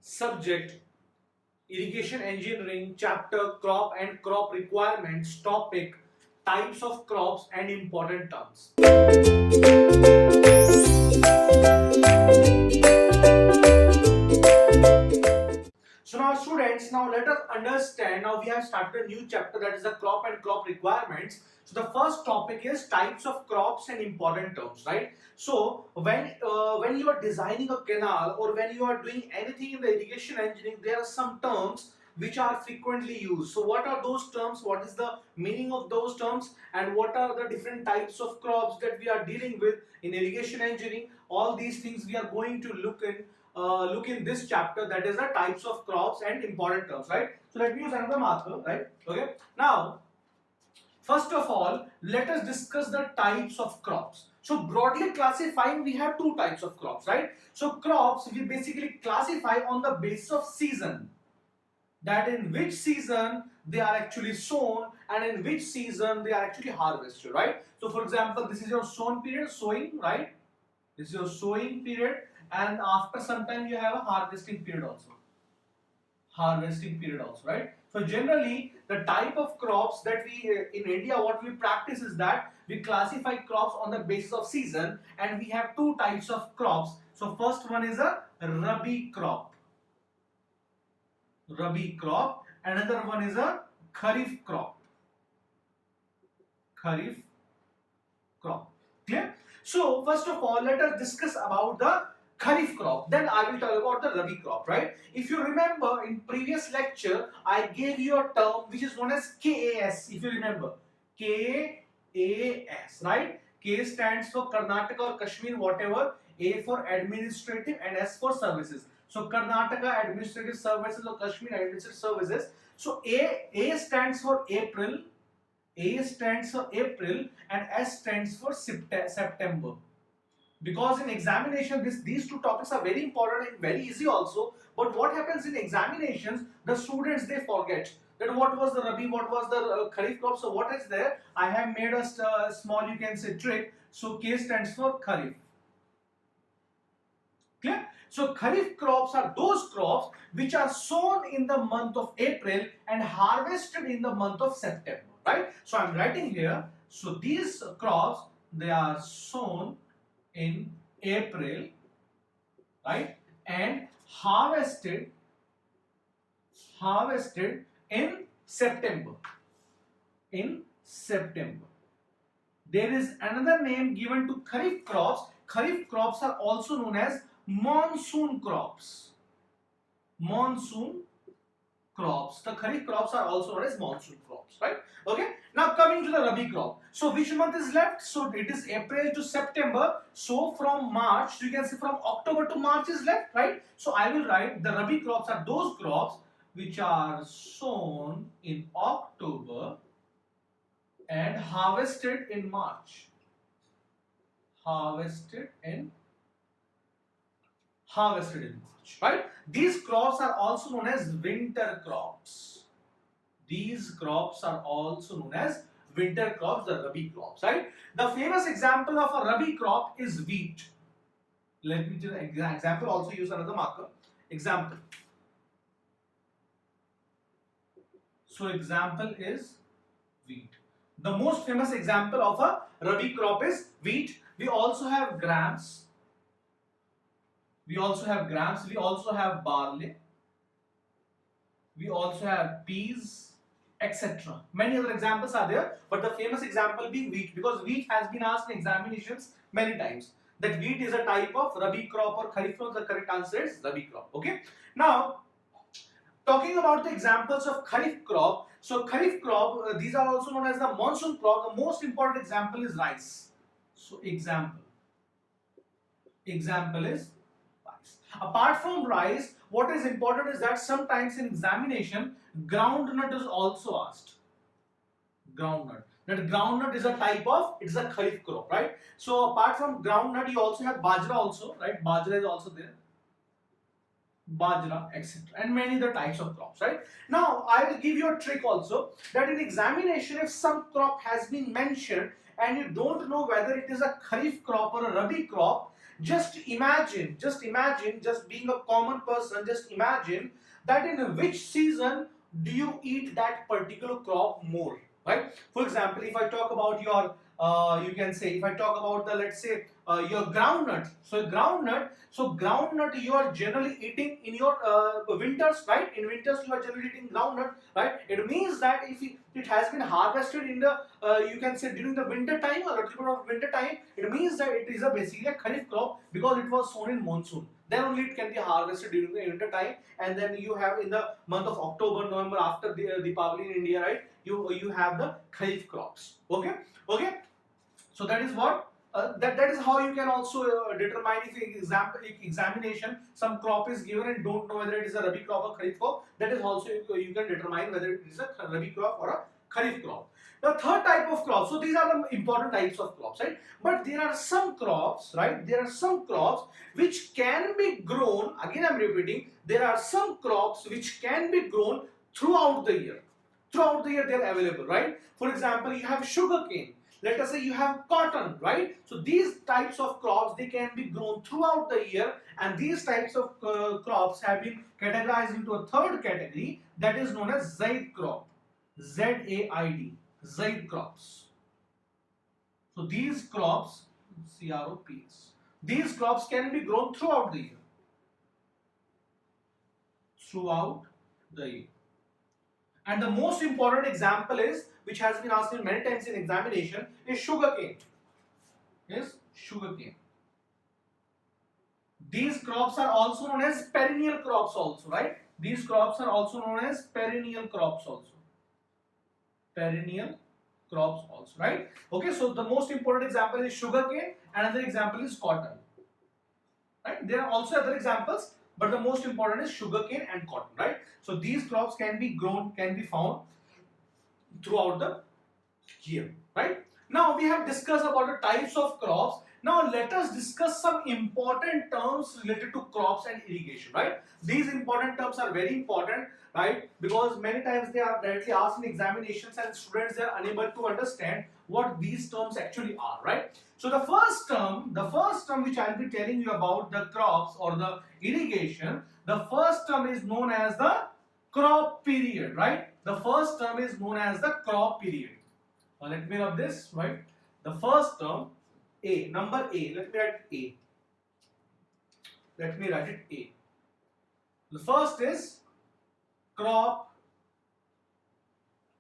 subject irrigation engineering chapter crop and crop requirements topic types of crops and important terms. So now students, now let us understand, now we have started a new chapter, that is the crop and crop requirements. So the first topic is types of crops and important terms, right? So when you are designing a canal or when you are doing anything in the irrigation engineering, there are some terms which are frequently used. So what are those terms, what is the meaning of those terms, and what are the different types of crops that we are dealing with in irrigation engineering? All these things we are going to look in this chapter, that is the types of crops and important terms, right? So let me use another marker, right? Okay, now first of all let us discuss the types of crops. So broadly classifying, we have two types of crops, right? So crops we basically classify on the basis of season, that in which season they are actually sown and in which season they are actually harvested, right? So for example, this is your sown period, sowing, right? This is your sowing period, and after some time you have a harvesting period also. Right? So generally the type of crops that we in India, what we practice is that we classify crops on the basis of season, and we have two types of crops. So first one is a Rabi crop. Another one is a Kharif crop. Clear? So first of all, let us discuss about the Kharif crop. Then I will talk about the Rabi crop, right? If you remember, in previous lecture, I gave you a term which is known as KAS. If you remember, KAS, right? K stands for Karnataka or Kashmir, whatever. A for administrative and S for services. So Karnataka administrative services or Kashmir administrative services. So A stands for April. A stands for April and S stands for September. Because in examination, these two topics are very important and very easy also. But what happens in examinations, the students, they forget that what was the Rabi, what was the Kharif crop. So what is there? I have made a small, you can say, trick. So K stands for Kharif. Clear? So Kharif crops are those crops which are sown in the month of April and harvested in the month of September, right? So I'm writing here. So these crops, they are sown in April, right, and harvested in September. There is another name given to Kharif crops. Kharif crops are also known as monsoon crops. The Kharif crops are also known as monsoon crops, right? Okay. Now coming to the Rabi crop. So which month is left? So it is April to September. So from March, you can say from October to March is left, right? So I will write the Rabi crops are those crops which are sown in October and harvested in March. Right? These crops are also known as winter crops. The Rabi crops, right? The famous example of a Rabi crop is wheat. Let me do an example, also use another marker. Example. So example is wheat. The most famous example of a Rabi crop is wheat. We also have grams. We also have barley. We also have peas, etc. Many other examples are there, but the famous example being wheat, because wheat has been asked in examinations many times. That wheat is a type of Rabi crop or Kharif crop. The correct answer is Rabi crop. Okay. Now, talking about the examples of Kharif crop. So Kharif crop, these are also known as the monsoon crop. The most important example is rice. So example is rice. Apart from rice, what is important is that sometimes in examination, groundnut is also asked. That groundnut is a type of, it's a Kharif crop, right? So apart from groundnut, you also have bajra also, right? Bajra is also there. Bajra, etc. And many other types of crops, right? Now, I will give you a trick also, that in examination, if some crop has been mentioned and you don't know whether it is a Kharif crop or a Rabi crop, Just imagine, just being a common person, just imagine that in which season do you eat that particular crop more, right? For example, if I talk about your, you can say, if I talk about the, let's say, your groundnut. So groundnut you are generally eating in your winters, right? In winters you are generally eating groundnut, right? It means that if it has been harvested in the, you can say, during the winter time or a little bit of winter time, it means that it is a basically a kharif crop because it was sown in monsoon. Then only it can be harvested during the winter time, and then you have in the month of October, November, after the Deepavali in India, right? You have the kharif crops. Okay, okay. So that is what. That is how you can also determine if examination some crop is given and don't know whether it is a rabi crop or kharif crop. That is also you can determine whether it is a rabi crop or a kharif crop. The third type of crop. So these are the important types of crops, right? But there are some crops, right? There are some crops which can be grown. Again, I'm repeating. There are some crops which can be grown throughout the year. Throughout the year, they are available, right? For example, you have sugarcane. Let us say you have cotton, right? So these types of crops, they can be grown throughout the year, and these types of crops have been categorized into a third category that is known as Zaid crop. Z-A-I-D. Zaid crops. So these crops, C-R-O-P-S, these crops can be grown throughout the year. Throughout the year. And the most important example is, which has been asked in many times in examination, is sugarcane. Is sugarcane. These crops are also known as perennial crops also, right? These crops are also known as perennial crops also. Perennial crops also, right? Okay, so the most important example is sugarcane, another example is cotton. Right? There are also other examples, but the most important is sugarcane and cotton, right? So these crops can be grown, can be found throughout the year, right? Now we have discussed about the types of crops. Now let us discuss some important terms related to crops and irrigation, right? These important terms are very important, right? Because many times they are directly asked in examinations and students are unable to understand what these terms actually are, right? So the first term which I'll be telling you about the crops or the irrigation, the first term is known as the crop period, right? The first term is known as the crop period. Now let me rub this, right? The first term, A, number A, let me write A. Let me write it A. The first is crop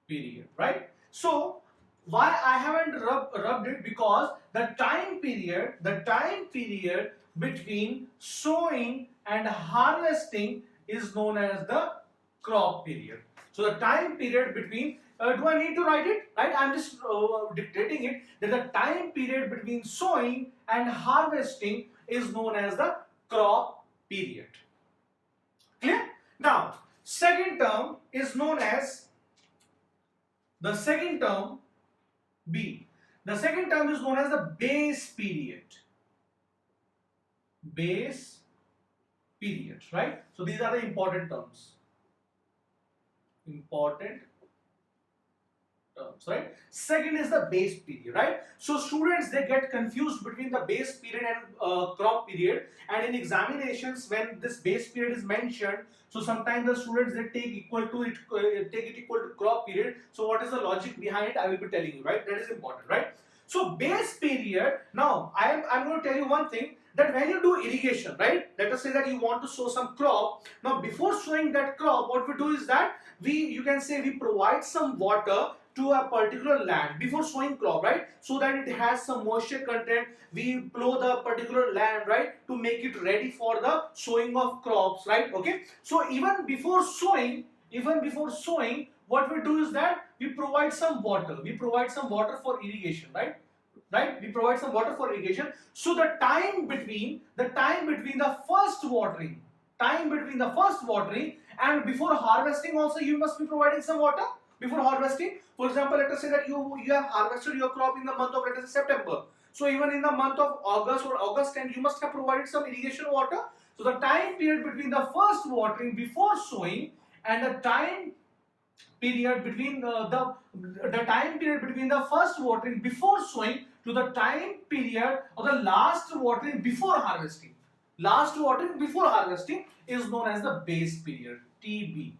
period, right? So why I haven't rubbed it? Because the time period between sowing and harvesting is known as the crop period. So the time period between, do I need to write it? Right? I'm just dictating it, that the time period between sowing and harvesting is known as the crop period. Clear? Now, second term is known as, the second term, B. The second term is known as the base period. Base period, right? So these are the important terms. Important terms, right? Second is the base period, right? So students, they get confused between the base period and crop period, and in examinations when this base period is mentioned, so sometimes the students, they take equal to it, take it equal to crop period. So what is the logic behind it? I will be telling you, right? That is important, right? So base period. Now I'm going to tell you one thing, that when you do irrigation, right? Let us say that you want to sow some crop. Now before sowing that crop, what we do is that you can say we provide some water to a particular land before sowing crop, right? So that it has some moisture content. We plow the particular land, right, to make it ready for the sowing of crops, right? Okay. So even before sowing, what we do is that we provide some water. We provide some water for irrigation, right? Right? We provide some water for irrigation. So the time between the first watering, and before harvesting also, you must be providing some water before harvesting. For example, let us say that you have harvested your crop in the month of, let us say, September. So even in the month of August or August 10, you must have provided some irrigation water. So the time period between the first watering before sowing and the time period between the time period between the first watering before sowing to the time period of the last watering before harvesting. Last watering before harvesting is known as the base period, TB.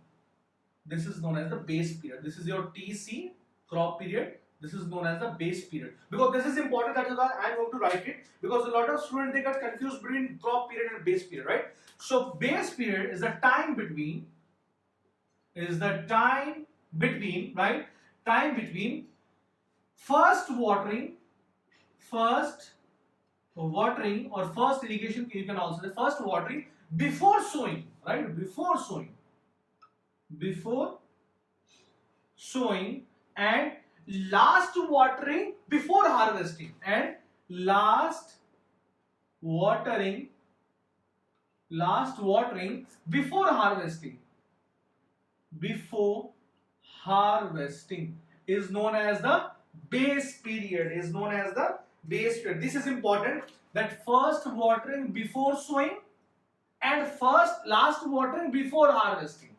This is known as the base period. This is your TC, crop period. This is known as the base period. Because this is important, that is why I am going to write it, because a lot of students, they get confused between crop period and base period, right? So base period is the time between, right? Time between first watering or first irrigation, you can also say first watering before sowing, right? Before sowing and last watering before harvesting, and last watering before harvesting is known as the base period. This is important, that first watering before sowing and last watering before harvesting.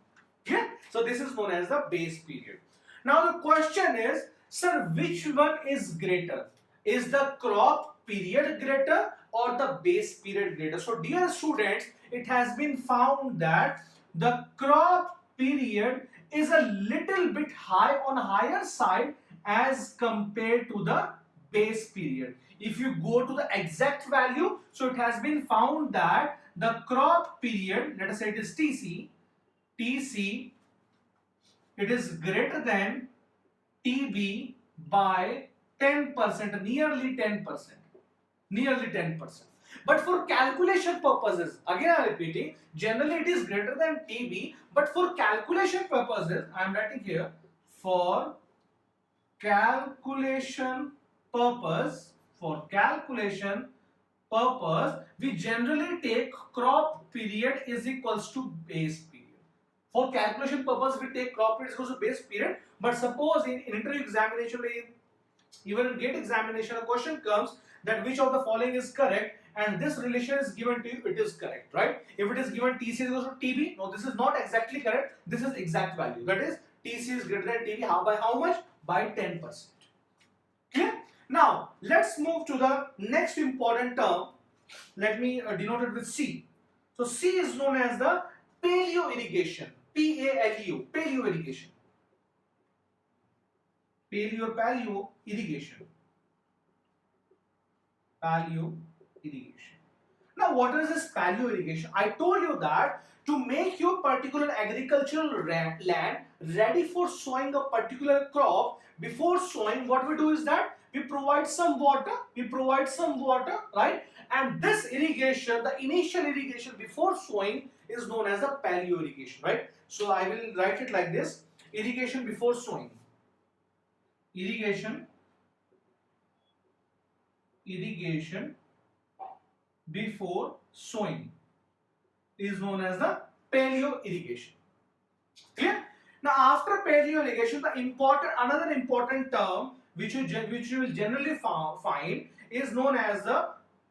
Yeah, so this is known as the base period. Now the question is, sir, which one is greater? Is the crop period greater or the base period greater? So dear students, it has been found that the crop period is a little bit higher side as compared to the base period. If you go to the exact value, so it has been found that the crop period, let us say it is TC, it is greater than TB by 10%, nearly 10%. But for calculation purposes, again I am repeating, generally it is greater than TB, but for calculation purposes, I am writing here, for calculation purpose, we generally take crop period is equals to base period. For calculation purpose, we take crop period is equals to base period. But suppose in interview examination, even in gate examination, a question comes that which of the following is correct, and this relation is given to you, it is correct, right? If it is given TC is equals to TB, no, this is not exactly correct. This is exact value. That is TC is greater than TB. By how much? By 10%. Clear? Now let's move to the next important term. Let me denote it with C. So C is known as the paleo irrigation. PALEO, paleo irrigation. Paleo irrigation. Now, what is this paleo irrigation? I told you that to make your particular agricultural land ready for sowing a particular crop, before sowing, what we do is that we provide some water, right? And this irrigation, the initial irrigation before sowing, is known as the paleo irrigation, right? So I will write it like this: irrigation before sowing. Irrigation before sowing is known as the paleo irrigation. Clear? Now, after paleo irrigation, another important term which you will generally find is known as the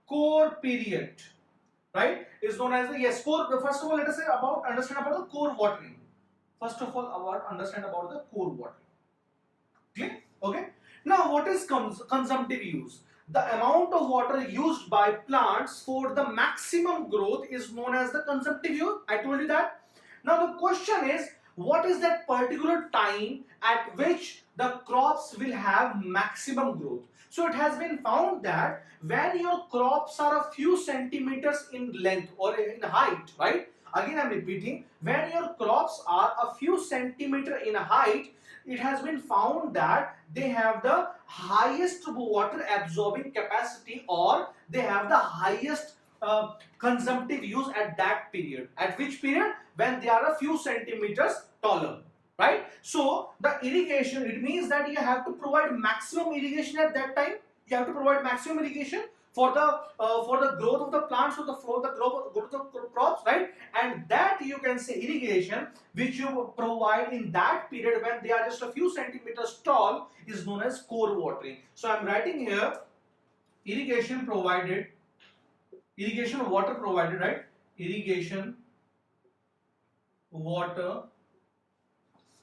core period. Right? Is known as the core. First of all, let us say understand about the core watering. Clear? Okay. Now, what is consumptive use? The amount of water used by plants for the maximum growth is known as the consumptive use. I told you that. Now, the question is, what is that particular time at which the crops will have maximum growth? So it has been found that when your crops are a few centimeters in length or in height, right? Again, I am repeating, when your crops are a few centimeters in height, it has been found that they have the highest water absorbing capacity, or they have the highest consumptive use at that period. At which period? When they are a few centimeters taller, right? So the irrigation, it means that you have to provide maximum irrigation at that time. You have to provide maximum irrigation for the growth of the plants, for the growth of the crops, right? And that you can say irrigation which you provide in that period when they are just a few centimeters tall is known as core watering. So I am writing here irrigation water provided, right? Irrigation water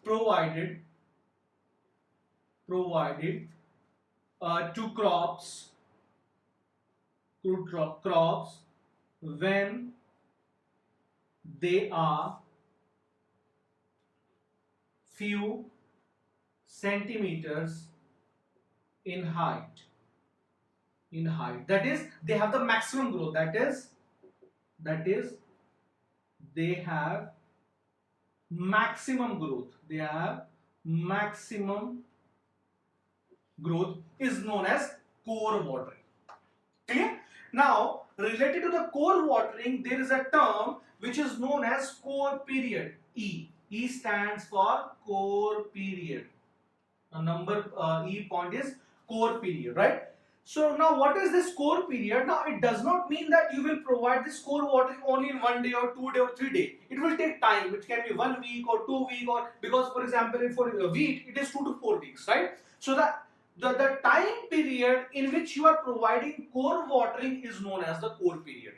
provided to crops when they are few centimeters in height. That is, they have the maximum growth. That is they have maximum growth. Is known as core watering. Clear? Now, related to the core watering, there is a term which is known as core period. E stands for core period. E point is core period, right? So now what is this core period? Now it does not mean that you will provide this core watering only in 1 day or 2 day or 3 day. It will take time. It can be 1 week or 2 week, or because for example for wheat it is 2 to 4 weeks, right? So the time period in which you are providing core watering is known as the core period.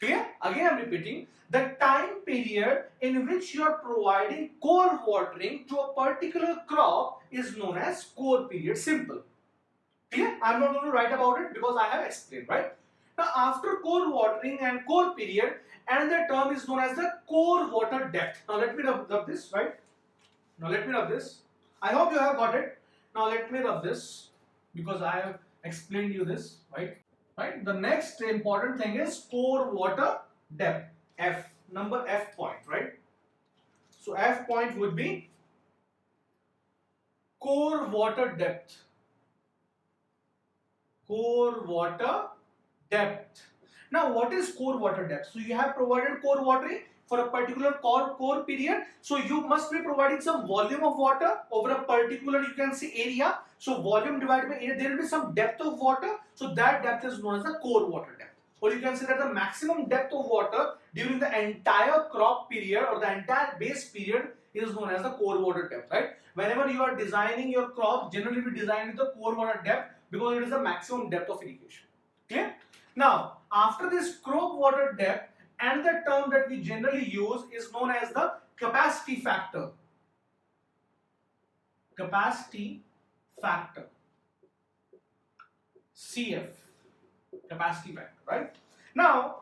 Clear? Again I am repeating, the time period in which you are providing core watering to a particular crop is known as core period. Simple. Clear? I am not going to write about it because I have explained, right? Now after core watering and core period, another term is known as the core water depth. Now let me rub this, right? Now let me rub this. I hope you have got it. Now let me rub this because I have explained you this, right? Right. The next important thing is core water depth. F point, right? So F point would be core water depth. Core water depth. Now what is core water depth? So you have provided core watering for a particular core period, so you must be providing some volume of water over a particular, you can see, area. So volume divided by area, there will be some depth of water, so that depth is known as the core water depth. Or you can say that the maximum depth of water during the entire crop period or the entire base period is known as the core water depth, right? Whenever you are designing your crop, generally we design with the core water depth because it is the maximum depth of irrigation. Clear? Now after this crop water depth, another term that we generally use is known as the capacity factor. Capacity factor. CF. Capacity factor, right? Now,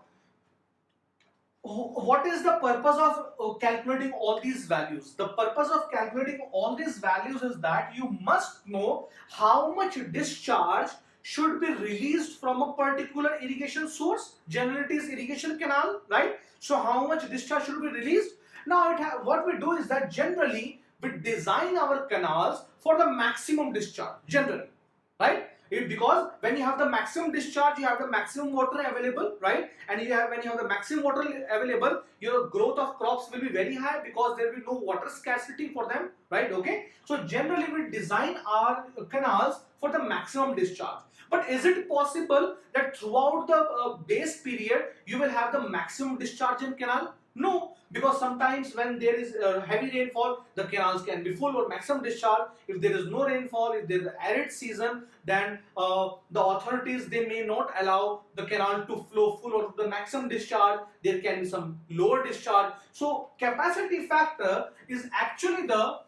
what is the purpose of calculating all these values? The purpose of calculating all these values is that you must know how much discharge should be released from a particular irrigation source. Generally it is irrigation canal, right? So how much discharge should be released? Now what we do is that generally we design our canals for the maximum discharge, generally, right? Because when you have the maximum discharge, you have the maximum water available, right? And when you have the maximum water available, your growth of crops will be very high because there will be no water scarcity for them, right? Okay. So generally we design our canals for the maximum discharge. But is it possible that throughout the base period you will have the maximum discharge in canal? No, because sometimes when there is heavy rainfall, the canals can be full or maximum discharge. If there is no rainfall, if there is arid season, then the authorities, they may not allow the canal to flow full or the maximum discharge. There can be some lower discharge. So capacity factor is actually the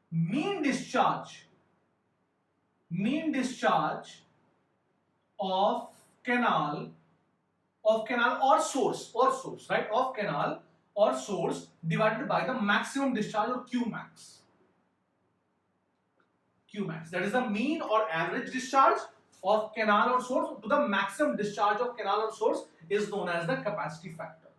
mean discharge of canal or source, right? Of canal or source divided by the maximum discharge, or Qmax. That is the mean or average discharge of canal or source to the maximum discharge of canal or source is known as the capacity factor.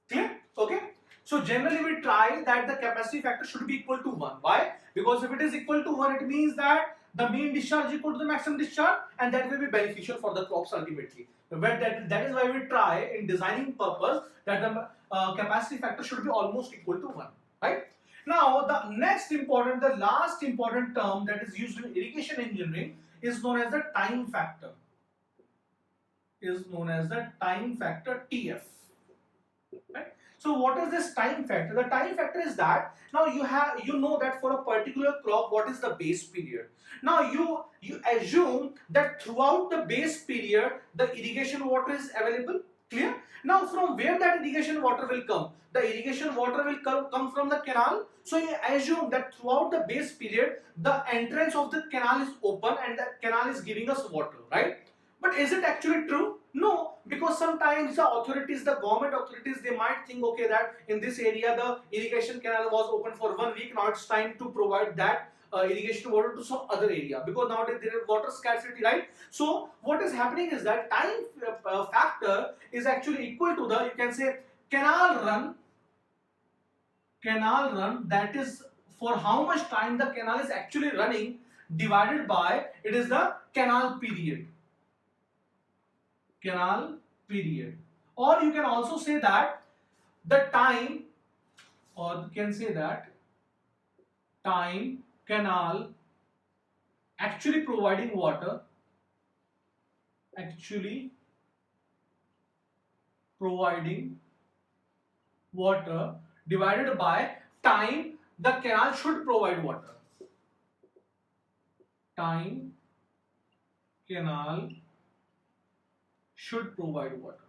Clear? Okay. So generally we try that the capacity factor should be equal to 1. Why? Because if it is equal to 1, it means that the mean discharge is equal to the maximum discharge, and that will be beneficial for the crops ultimately. But that is why we try in designing purpose that the capacity factor should be almost equal to 1. Right? Now the last important term that is used in irrigation engineering is known as the time factor. TF. Right? So what is this time factor? The time factor is that now you know that for a particular crop what is the base period. Now you assume that throughout the base period the irrigation water is available. Clear? Now from where that irrigation water will come? The irrigation water will come from the canal. So you assume that throughout the base period, the entrance of the canal is open and the canal is giving us water, right? But is it actually true? No, because sometimes the authorities, the government authorities, they might think, okay, that in this area the irrigation canal was open for 1 week, now it's time to provide that irrigation water to some other area, because nowadays there is water scarcity, right? So what is happening is that time factor is actually equal to the, you can say, canal run, that is for how much time the canal is actually running, divided by, it is the canal period. Or you can also say that the time, or you can say that time canal actually providing water, divided by time the canal should provide water. Time canal should provide water.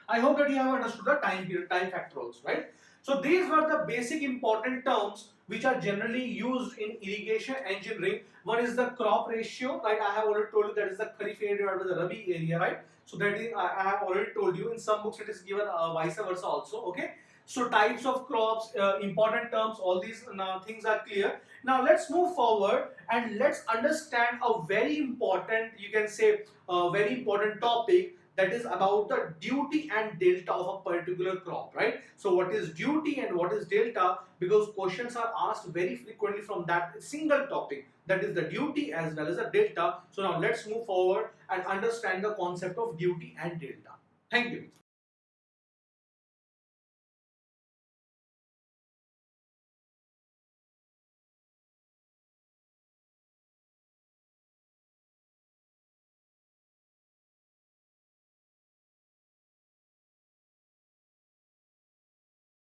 I hope that you have understood the time period, time factor also, right? So these were the basic important terms which are generally used in irrigation engineering. One is the crop ratio, right? I have already told you that is the Kharif area divided by the Rabi area, right? So that is, I have already told you. In some books it is given vice versa also, okay? So types of crops, important terms, all these things are clear. Now let's move forward and let's understand a very important, you can say, very important topic, that is about the duty and delta of a particular crop, right? So what is duty and what is delta? Because questions are asked very frequently from that single topic, that is the duty as well as the delta. So now let's move forward and understand the concept of duty and delta. Thank you.